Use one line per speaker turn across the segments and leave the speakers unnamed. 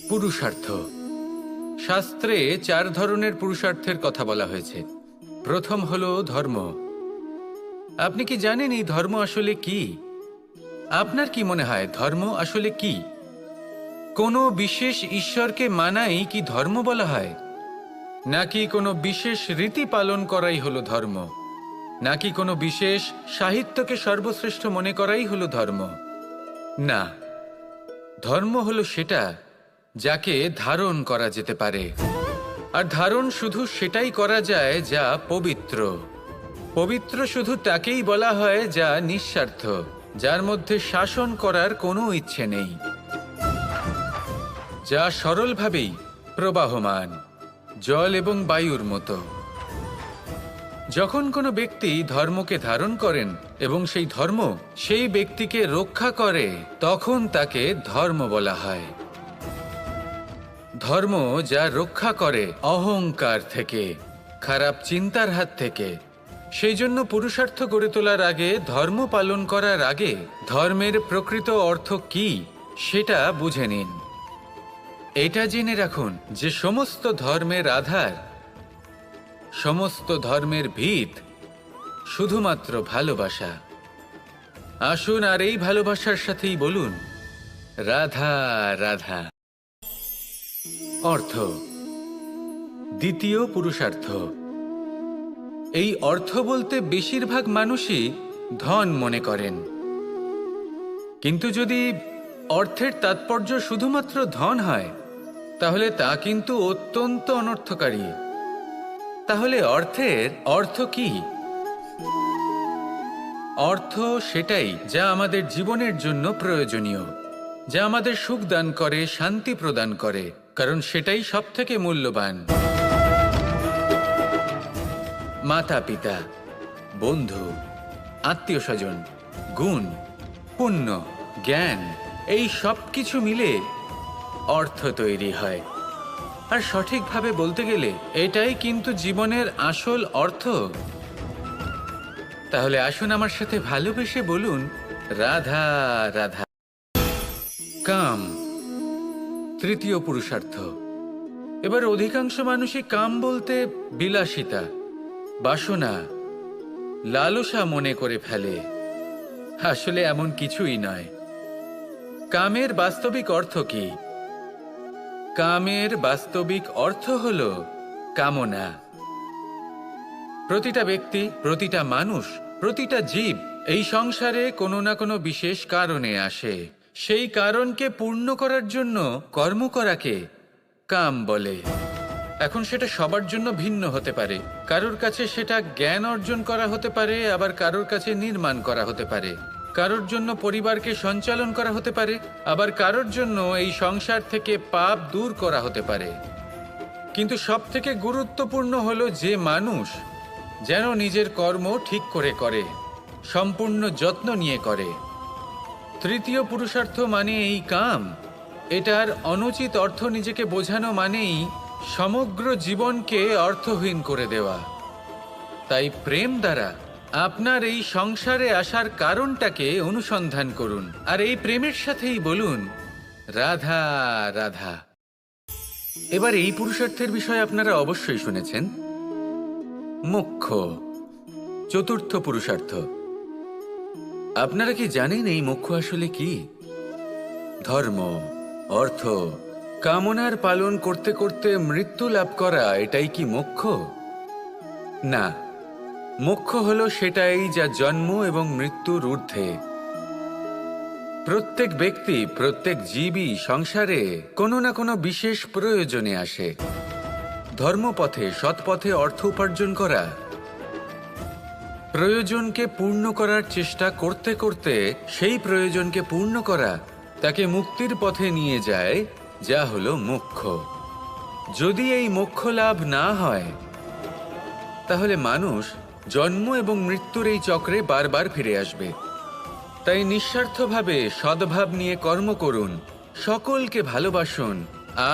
পুরুষার্থ। শাস্ত্রে 4 ধরনের পুরুষার্থের কথা বলা হয়েছে। প্রথম হলো ধর্ম। আপনি কি জানেন এই ধর্ম আসলে কি? আপনার কি মনে হয় ধর্ম আসলে কি? কোনো বিশেষ ঈশ্বরকে মানাই কি ধর্ম বলা হয়? নাকি কোনো বিশেষ রীতি পালন করাই হলো ধর্ম? নাকি কোনো বিশেষ সাহিত্যকে সর্বশ্রেষ্ঠ মনে করাই হলো ধর্ম? না, ধর্ম হলো সেটা যাকে ধারণ করা যেতে পারে। আর ধারণ শুধু সেটাই করা যায় যা পবিত্র। পবিত্র শুধু তাকেই বলা হয় যা নিঃস্বার্থ, যার মধ্যে শাসন করার কোনো ইচ্ছে নেই, যা সরলভাবেই প্রবাহমান, জল এবং বায়ুর মতো। যখন কোনো ব্যক্তি ধর্মকে ধারণ করেন এবং সেই ধর্ম সেই ব্যক্তিকে রক্ষা করে, তখন তাকে ধর্ম বলা হয়। ধর্ম যা রক্ষা করে অহংকার থেকে, খারাপ চিন্তার হাত থেকে। সেই জন্য পুরুষার্থ গড়ে তোলার আগে, ধর্ম পালন করার আগে ধর্মের প্রকৃত অর্থ কি সেটা বুঝে নিন। এটা জেনে রাখুন যে সমস্ত ধর্মের আধার, সমস্ত ধর্মের ভিত শুধুমাত্র ভালোবাসা। আসুন আর এই ভালোবাসার সাথেই বলুন রাধা রাধা। অর্থ। দ্বিতীয় পুরুষার্থ। এই অর্থ বলতে বেশিরভাগ মানুষই ধন মনে করেন। কিন্তু যদি অর্থের তাৎপর্য শুধুমাত্র ধন হয়, তাহলে তা কিন্তু অত্যন্ত অনর্থকারী। তাহলে অর্থের অর্থ কি? অর্থ সেটাই যা আমাদের জীবনের জন্য প্রয়োজনীয়, যা আমাদের সুখ দান করে, শান্তি প্রদান করে, কারণ সেটাই সবথেকে মূল্যবান। মাতা পিতা, বন্ধু, আত্মীয় স্বজন, গুণ, পুণ্য, জ্ঞান, এই সব কিছু মিলে অর্থ তৈরি হয়। আর সঠিকভাবে বলতে গেলে এটাই কিন্তু জীবনের আসল অর্থ। তাহলে আসুন আমার সাথে ভালোবেসে বলুন রাধা রাধা। কাম। তৃতীয় পুরুষার্থ। এবার অধিকাংশ মানুষই কাম বলতে বিলাসিতা, বাসনা, লালসা মনে করে ফেলে। আসলে এমন কিছুই নয়। কামের বাস্তবিক অর্থ কি? কামের বাস্তবিক অর্থ হল কামনা। প্রতিটা ব্যক্তি, প্রতিটা মানুষ, প্রতিটা জীব এই সংসারে কোনো না কোনো বিশেষ কারণে আসে। সেই কারণকে পূর্ণ করার জন্য কর্ম করাকে কাম বলে। এখন সেটা সবার জন্য ভিন্ন হতে পারে। কারোর কাছে সেটা জ্ঞান অর্জন করা হতে পারে, আবার কারোর কাছে নির্মাণ করা হতে পারে। কারোর জন্য পরিবারকে সঞ্চালন করা হতে পারে, আবার কারোর জন্য এই সংসার থেকে পাপ দূর করা হতে পারে। কিন্তু সবথেকে গুরুত্বপূর্ণ হলো যে মানুষ যেন নিজের কর্ম ঠিক করে করে, সম্পূর্ণ যত্ন নিয়ে করে। তৃতীয় পুরুষার্থ মানে এই কাম। এটার অনুচিত অর্থ নিজেকে বোঝানো মানেই সমগ্র জীবনকে অর্থহীন করে দেওয়া। তাই প্রেম দ্বারা আপনার এই সংসারে আসার কারণটাকে অনুসন্ধান করুন, আর এই প্রেমের সাথেই বলুন রাধা রাধা। এবার এই পুরুষার্থের বিষয়ে আপনারা অবশ্যই শুনেছেন। মোক্ষ, চতুর্থ পুরুষার্থ। আপনারা কি জানেন এই মোক্ষ আসলে কি? ধর্ম, অর্থ, কামনার পালন করতে করতে মৃত্যু লাভ করা, এটাই কি মোক্ষ? না, মোক্ষ হলো সেটাই যা জন্ম এবং মৃত্যুর ঊর্ধ্বে। প্রত্যেক ব্যক্তি, প্রত্যেক জীবই সংসারে কোনো না কোনো বিশেষ প্রয়োজনে আসে। ধর্মপথে, সৎপথে অর্থ উপার্জন করা, প্রয়োজনকে পূর্ণ করার চেষ্টা করতে করতে সেই প্রয়োজনকে পূর্ণ করা তাকে মুক্তির পথে নিয়ে যায়, যা হলো মোক্ষ। যদি এই মোক্ষ লাভ না হয়, তাহলে মানুষ জন্ম এবং মৃত্যুর এই চক্রে বারবার ফিরে আসবে। তাই নিঃস্বার্থভাবে সদ্ভাব নিয়ে কর্ম করুন, সকলকে ভালোবাসুন,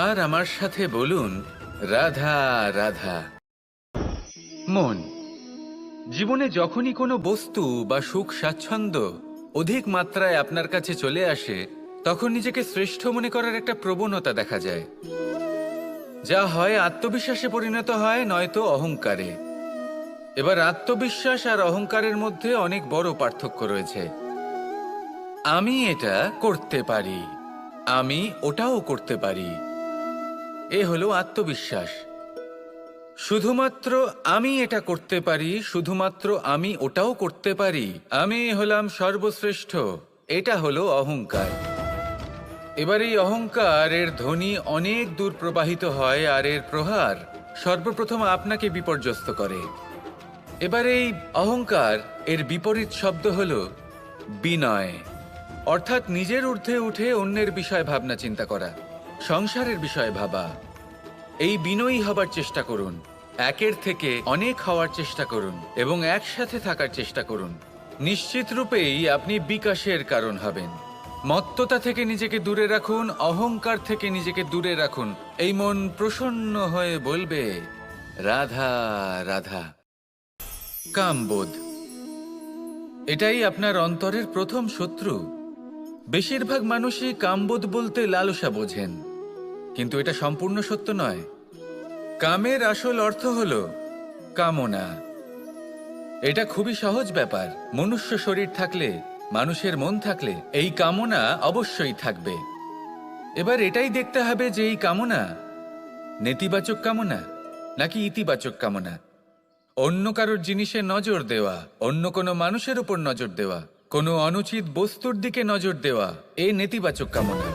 আর আমার সাথে বলুন রাধা রাধা। মন। জীবনে যখনই কোনো বস্তু বা সুখ স্বাচ্ছন্দ্য অধিক মাত্রায় আপনার কাছে চলে আসে, তখন নিজেকে শ্রেষ্ঠ মনে করার একটা প্রবণতা দেখা যায়, যা হয় আত্মবিশ্বাসে পরিণত হয়, নয়তো অহংকারে। এবার আত্মবিশ্বাস আর অহংকারের মধ্যে অনেক বড় পার্থক্য রয়েছে। আমি এটা করতে পারি, আমি ওটাও করতে পারি, এ হলো আত্মবিশ্বাস। শুধুমাত্র আমি এটা করতে পারি, শুধুমাত্র আমি ওটাও করতে পারি, আমি হলাম সর্বশ্রেষ্ঠ, এটা হলো অহংকার। এবার এই অহংকার এর ধ্বনি অনেক দূর প্রবাহিত হয়, আর এর প্রহার সর্বপ্রথম আপনাকে বিপর্যস্ত করে। এবার এই অহংকার এর বিপরীত শব্দ হলো বিনয়, অর্থাৎ নিজের ঊর্ধ্বে উঠে অন্যের বিষয়ে ভাবনা চিন্তা করা, সংসারের বিষয়ে ভাবা। এই বিনয়ী হবার চেষ্টা করুন, একের থেকে অনেক হওয়ার চেষ্টা করুন এবং একসাথে থাকার চেষ্টা করুন। নিশ্চিত রূপেই আপনি বিকাশের কারণ হবেন। মত্ততা থেকে নিজেকে দূরে রাখুন, অহংকার থেকে নিজেকে দূরে রাখুন। এই মন প্রসন্ন হয়ে বলবে, রাধা রাধা। কামবোধ, এটাই আপনার অন্তরের প্রথম শত্রু। বেশিরভাগ মানুষই কামবোধ বলতে লালসা বোঝেন, কিন্তু এটা সম্পূর্ণ সত্য নয়। কামের আসল অর্থ হলো কামনা। এটা খুবই সহজ ব্যাপার। মনুষ্য শরীর থাকলে, মানুষের মন থাকলে এই কামনা অবশ্যই থাকবে। এবার এটাই দেখতে হবে যে এই কামনা নেতিবাচক কামনা নাকি ইতিবাচক কামনা। অন্য কারোর জিনিসে নজর দেওয়া, অন্য কোনো মানুষের উপর নজর দেওয়া, কোনো অনুচিত বস্তুর দিকে নজর দেওয়া, এ নেতিবাচক কামনা।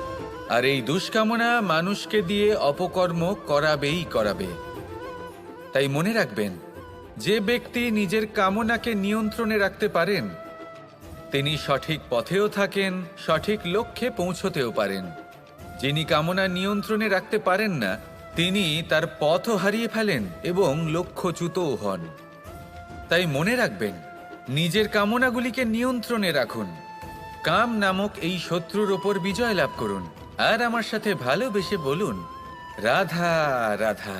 আর এই দুষ্কামনা মানুষকে দিয়ে অপকর্ম করাবেই করাবে। তাই মনে রাখবেন, যে ব্যক্তি নিজের কামনাকে নিয়ন্ত্রণে রাখতে পারেন তিনি সঠিক পথেও থাকেন, সঠিক লক্ষ্যে পৌঁছতেও পারেন। যিনি কামনা নিয়ন্ত্রণে রাখতে পারেন না তিনি তার পথও হারিয়ে ফেলেন এবং লক্ষ্যচ্যুতও হন। তাই মনে রাখবেন, নিজের কামনাগুলিকে নিয়ন্ত্রণে রাখুন। কাম নামক এই শত্রুর ওপর বিজয় লাভ করুন আর আমার সাথে ভালোবেসে বলুন, রাধা রাধা।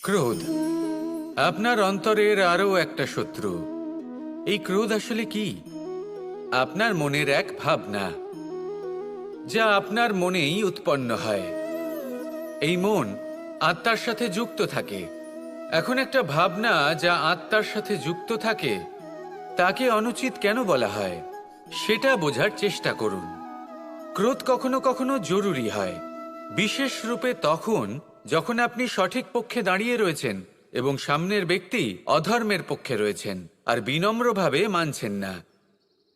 ক্রোধ আপনার অন্তরের আরও একটা শত্রু। এই ক্রোধ আসলে কি? আপনার মনের এক ভাবনা, যা আপনার মনেই উৎপন্ন হয়। এই মন আত্মার সাথে যুক্ত থাকে। এখন একটা ভাবনা যা আত্মার সাথে যুক্ত থাকে তাকে অনুচিত কেন বলা হয় সেটা বোঝার চেষ্টা করুন। ক্রোধ কখনো কখনো জরুরি হয়, বিশেষ রূপে তখন যখন আপনি সঠিক পক্ষে দাঁড়িয়ে রয়েছেন এবং সামনের ব্যক্তি অধর্মের পক্ষে রয়েছেন আর বিনম্রভাবে মানছেন না।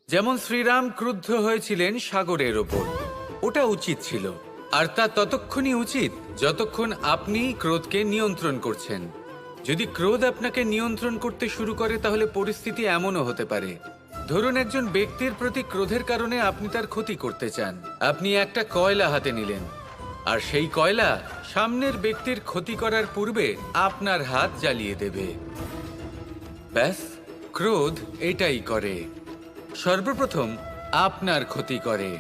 যেমন শ্রীরাম ক্রুদ্ধ হয়েছিলেন সাগরের ওপর, ওটা উচিত ছিল, আর তা ততক্ষণই উচিত যতক্ষণ আপনি ক্রোধকে নিয়ন্ত্রণ করছেন। যদি ক্রোধ আপনাকে নিয়ন্ত্রণ করতে শুরু করে তাহলে পরিস্থিতি এমনও হতে পারে, ধরুন একজন ব্যক্তির প্রতি ক্রোধের কারণে আপনি তার ক্ষতি করতে চান। আপনি একটা কয়লা হাতে নিলেন আর সেই কয়লা সামনের ব্যক্তির ক্ষতি করার পূর্বে আপনার হাত জ্বালিয়ে দেবে। ব্যাস, ক্রোধ এটাই করে। সর্বপ্রথম আপনার ক্ষতি করে,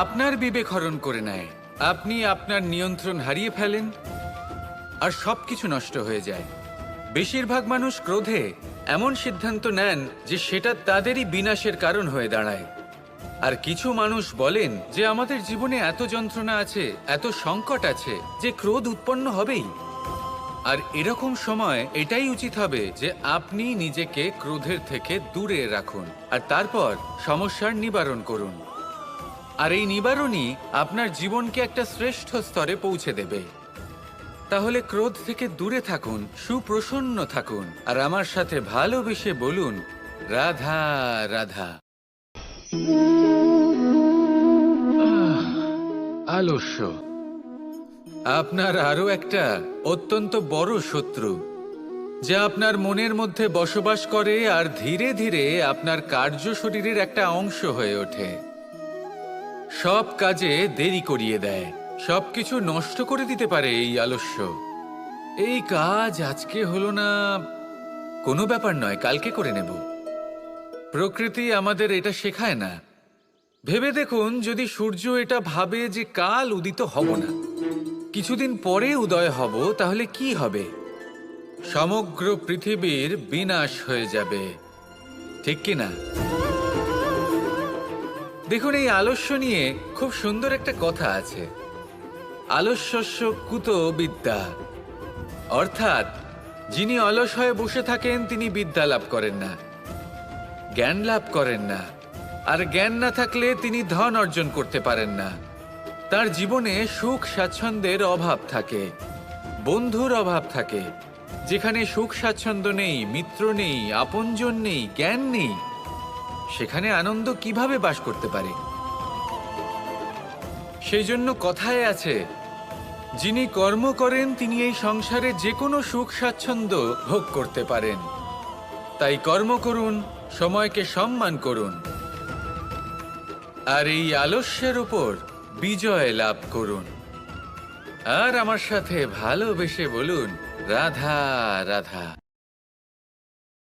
আপনার বিবেক হরণ করে নেয়, আপনি আপনার নিয়ন্ত্রণ হারিয়ে ফেলেন আর সবকিছু নষ্ট হয়ে যায়। বেশিরভাগ মানুষ ক্রোধে এমন সিদ্ধান্ত নেন যে সেটা তাদেরই বিনাশের কারণ হয়ে দাঁড়ায়। আর কিছু মানুষ বলেন যে আমাদের জীবনে এত যন্ত্রণা আছে, এত সংকট আছে যে ক্রোধ উৎপন্ন হবেই। আর এরকম সময় এটাই উচিত হবে যে আপনি নিজেকে ক্রোধের থেকে দূরে রাখুন আর তারপর সমস্যার নিবারণ করুন। আর এই নিবারণই আপনার জীবনকে একটা শ্রেষ্ঠ স্তরে পৌঁছে দেবে। তাহলে ক্রোধ থেকে দূরে থাকুন, সুপ্রসন্ন থাকুন আর আমার সাথে ভালোবেসে বলুন, রাধা রাধা। আলস্য আপনার আরো একটা অত্যন্ত বড় শত্রু, যা আপনার মনের মধ্যে বসবাস করে আর ধীরে ধীরে আপনার কার্য শরীরের একটা অংশ হয়ে ওঠে। সব কাজে দেরি করিয়ে দেয়, সবকিছু নষ্ট করে দিতে পারে এই আলস্য। এই কাজ আজকে হলো না, কোনো ব্যাপার নয়, কালকে করে নেব। প্রকৃতি আমাদের এটা শেখায় না। ভেবে দেখুন, যদি সূর্য এটা ভাবে যে কাল উদিত হব না, কিছুদিন পরে উদয় হব, তাহলে কি হবে? সমগ্র পৃথিবীর বিনাশ হয়ে যাবে। ঠিক কি না? দেখুন, এই আলস্য নিয়ে খুব সুন্দর একটা কথা আছে, আলস্যস্য কুত বিদ্যা। অর্থাৎ যিনি অলস হয়ে বসে থাকেন তিনি বিদ্যা লাভ করেন না, জ্ঞান লাভ করেন না, আর জ্ঞান না থাকলে তিনি ধন অর্জন করতে পারেন না। তার জীবনে সুখ স্বাচ্ছন্দ্যের অভাব থাকে, বন্ধুর অভাব থাকে। যেখানে সুখ স্বাচ্ছন্দ্য নেই, মিত্র নেই, আপনজন নেই, জ্ঞান নেই, সেখানে আনন্দ কিভাবে বাস করতে পারে? সেই জন্য কথায় আছে, যিনি কর্ম করেন তিনি এই সংসারে যে কোনো সুখ স্বাচ্ছন্দ্য ভোগ করতে পারেন। তাই কর্ম করুন, সময়কে সম্মান করুন, আর এই আলস্যের উপর বিজয় লাভ করুন। আর আমার সাথে ভালোবেসে বলুন, রাধা রাধা।